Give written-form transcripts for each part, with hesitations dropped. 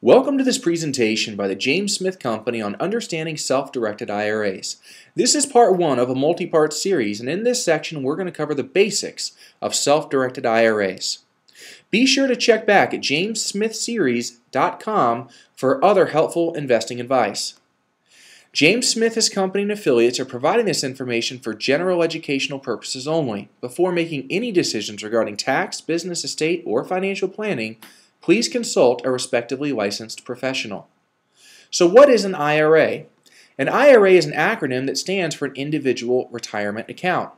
Welcome to this presentation by the James Smith Company on understanding self-directed IRAs. This is part one of a multi-part series, and in this section we're going to cover the basics of self-directed IRAs. Be sure to check back at jamessmithseries.com for other helpful investing advice. James Smith & Company and affiliates are providing this information for general educational purposes only. Before making any decisions regarding tax, business, estate, or financial planning, please consult a respectively licensed professional. So what is an IRA? An IRA is an acronym that stands for an individual retirement account.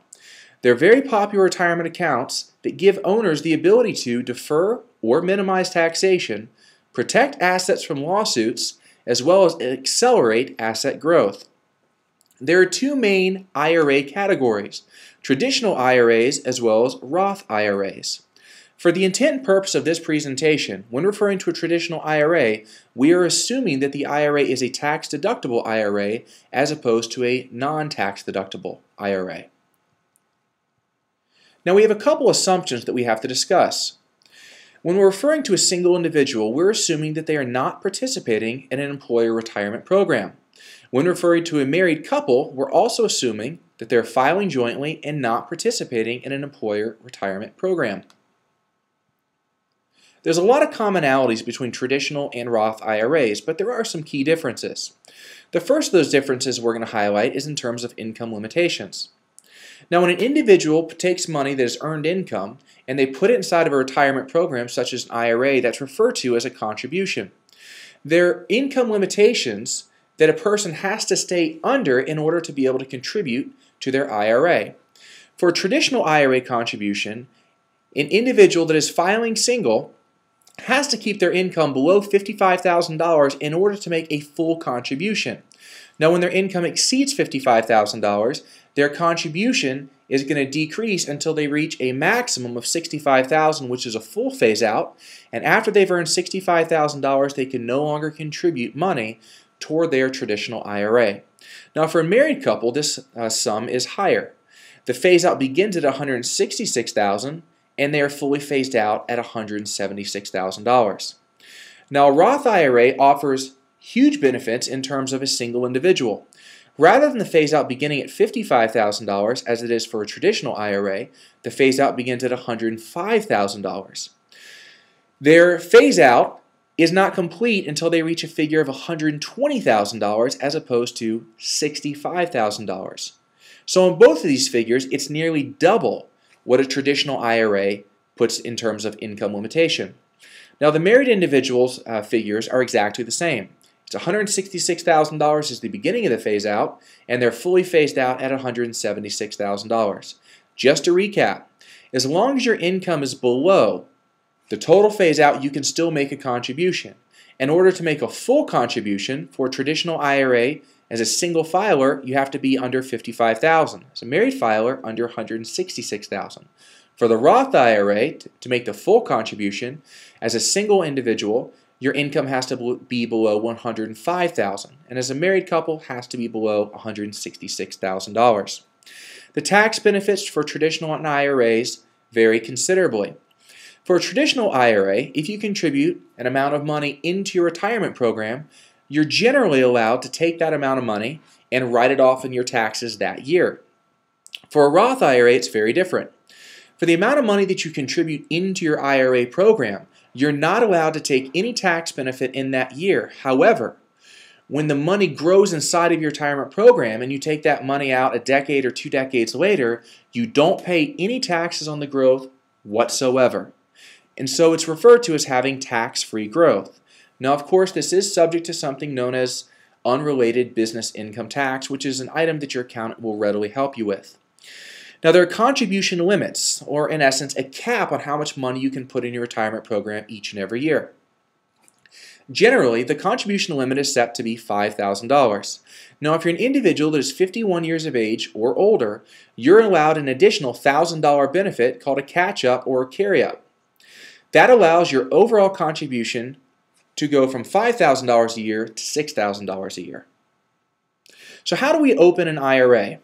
They're very popular retirement accounts that give owners the ability to defer or minimize taxation, protect assets from lawsuits, as well as accelerate asset growth. There are two main IRA categories, traditional IRAs as well as Roth IRAs. For the intent and purpose of this presentation, when referring to a traditional IRA, we are assuming that the IRA is a tax-deductible IRA as opposed to a non-tax-deductible IRA. Now we have a couple assumptions that we have to discuss. When we're referring to a single individual, we're assuming that they are not participating in an employer retirement program. When referring to a married couple, we're also assuming that they're filing jointly and not participating in an employer retirement program. There's a lot of commonalities between traditional and Roth IRAs, but there are some key differences. The first of those differences we're going to highlight is in terms of income limitations. Now, when an individual takes money that is earned income and they put it inside of a retirement program such as an IRA, that's referred to as a contribution. There are income limitations that a person has to stay under in order to be able to contribute to their IRA. For a traditional IRA contribution, an individual that is filing single has to keep their income below $55,000 in order to make a full contribution. Now, when their income exceeds $55,000, their contribution is going to decrease until they reach a maximum of $65,000, which is a full phase out, and after they've earned $65,000, they can no longer contribute money toward their traditional IRA. Now, for a married couple, this sum is higher. The phase out begins at $166,000, and they are fully phased out at $176,000. Now, a Roth IRA offers huge benefits in terms of a single individual. Rather than the phase-out beginning at $55,000, as it is for a traditional IRA, the phase-out begins at $105,000. Their phase-out is not complete until they reach a figure of $120,000 as opposed to $65,000. So in both of these figures, it's nearly double what a traditional IRA puts in terms of income limitation. Now, the married individuals' figures are exactly the same. It's $166,000 is the beginning of the phase out, and they're fully phased out at $176,000. Just to recap, as long as your income is below the total phase out, you can still make a contribution. In order to make a full contribution for a traditional IRA, as a single filer, you have to be under $55,000. As a married filer, under $166,000. For the Roth IRA, to make the full contribution, as a single individual, your income has to be below $105,000, and as a married couple, has to be below $166,000. The tax benefits for traditional IRAs vary considerably. For a traditional IRA, if you contribute an amount of money into your retirement program, you're generally allowed to take that amount of money and write it off in your taxes that year. For a Roth IRA, it's very different. For the amount of money that you contribute into your IRA program, you're not allowed to take any tax benefit in that year. However, when the money grows inside of your retirement program and you take that money out a decade or 2 decades later, you don't pay any taxes on the growth whatsoever. And so it's referred to as having tax-free growth. Now, of course, this is subject to something known as unrelated business income tax, which is an item that your accountant will readily help you with. Now, there are contribution limits, or in essence, a cap on how much money you can put in your retirement program each and every year. Generally, the contribution limit is set to be $5,000. Now, if you're an individual that is 51 years of age or older, you're allowed an additional $1,000 benefit called a catch-up or a carry-up. That allows your overall contribution to go from $5,000 a year to $6,000 a year. So how do we open an IRA?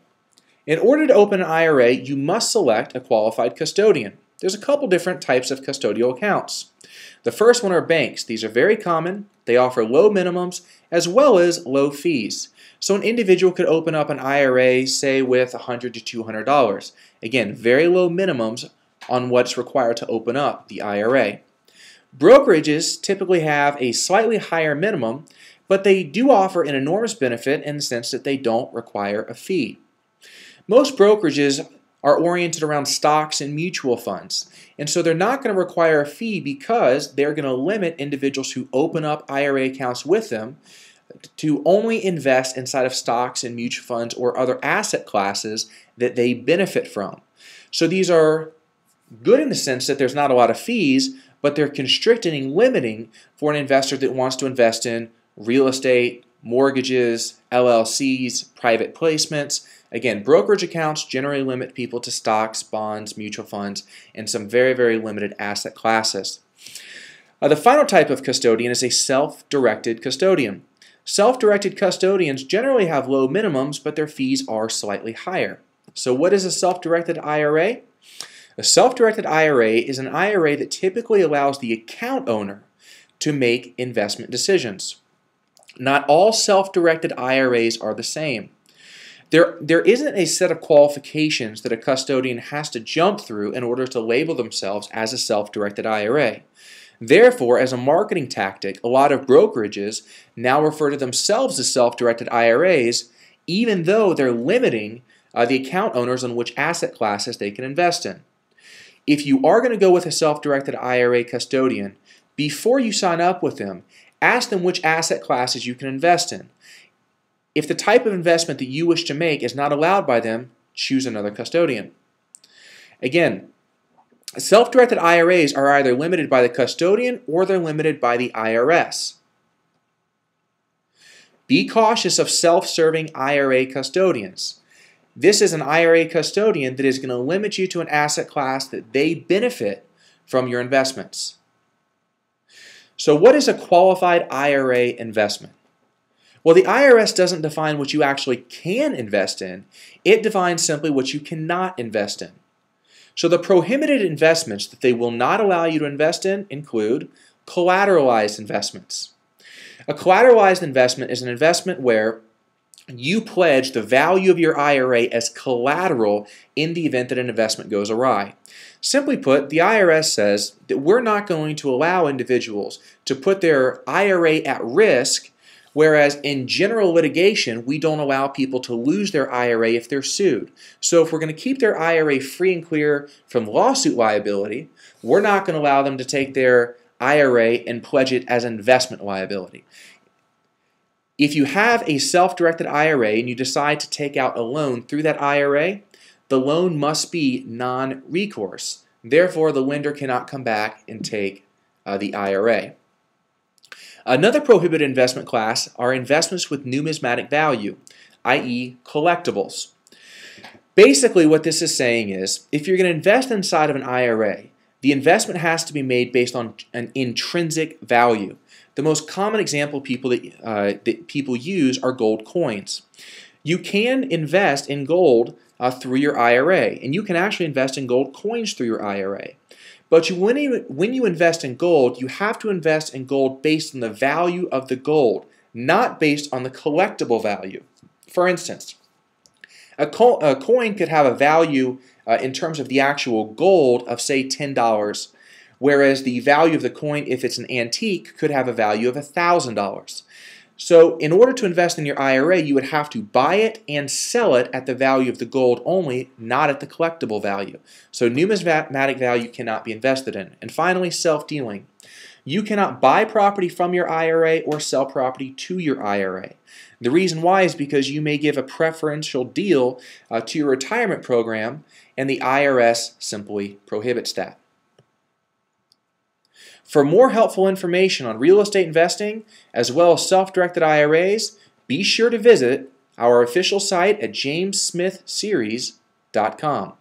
In order to open an IRA, you must select a qualified custodian. There's a couple different types of custodial accounts. The first one are banks. These are very common. They offer low minimums as well as low fees. So an individual could open up an IRA, say with $100 to $200. Again, very low minimums on what's required to open up the IRA. Brokerages typically have a slightly higher minimum, but they do offer an enormous benefit in the sense that they don't require a fee. Most brokerages are oriented around stocks and mutual funds, and so they're not going to require a fee because they're going to limit individuals who open up IRA accounts with them to only invest inside of stocks and mutual funds or other asset classes that they benefit from. So these are good in the sense that there's not a lot of fees, but they're constricting and limiting for an investor that wants to invest in real estate, mortgages, LLCs, private placements. Again, brokerage accounts generally limit people to stocks, bonds, mutual funds, and some very, very limited asset classes. The final type of custodian is a self-directed custodian. Self-directed custodians generally have low minimums, but their fees are slightly higher. So what is a self-directed IRA? A self-directed IRA is an IRA that typically allows the account owner to make investment decisions. Not all self-directed IRAs are the same. There isn't a set of qualifications that a custodian has to jump through in order to label themselves as a self-directed IRA. Therefore, as a marketing tactic, a lot of brokerages now refer to themselves as self-directed IRAs, even though they're limiting the account owners on which asset classes they can invest in. If you are going to go with a self-directed IRA custodian, before you sign up with them, ask them which asset classes you can invest in. If the type of investment that you wish to make is not allowed by them, choose another custodian. Again, self-directed IRAs are either limited by the custodian or they're limited by the IRS. Be cautious of self-serving IRA custodians. This is an IRA custodian that is going to limit you to an asset class that they benefit from your investments. So what is a qualified IRA investment? Well, the IRS doesn't define what you actually can invest in. It defines simply what you cannot invest in. So the prohibited investments that they will not allow you to invest in include collateralized investments. A collateralized investment is an investment where you pledge the value of your IRA as collateral in the event that an investment goes awry. Simply put, the IRS says that we're not going to allow individuals to put their IRA at risk, whereas in general litigation, we don't allow people to lose their IRA if they're sued. So if we're going to keep their IRA free and clear from lawsuit liability, we're not going to allow them to take their IRA and pledge it as investment liability. If you have a self-directed IRA and you decide to take out a loan through that IRA, the loan must be non-recourse. Therefore, the lender cannot come back and take the IRA. Another prohibited investment class are investments with numismatic value, i.e. collectibles. Basically, what this is saying is, if you're going to invest inside of an IRA, the investment has to be made based on an intrinsic value. The most common example that people use are gold coins. You can invest in gold through your IRA, and you can actually invest in gold coins through your IRA. But when you invest in gold, you have to invest in gold based on the value of the gold, not based on the collectible value. For instance, a coin could have a value in terms of the actual gold of, say, $10, whereas the value of the coin, if it's an antique, could have a value of $1,000. So in order to invest in your IRA, you would have to buy it and sell it at the value of the gold only, not at the collectible value. So numismatic value cannot be invested in. And finally, self-dealing. You cannot buy property from your IRA or sell property to your IRA. The reason why is because you may give a preferential deal to your retirement program, and the IRS simply prohibits that. For more helpful information on real estate investing, as well as self-directed IRAs, be sure to visit our official site at jamessmithseries.com.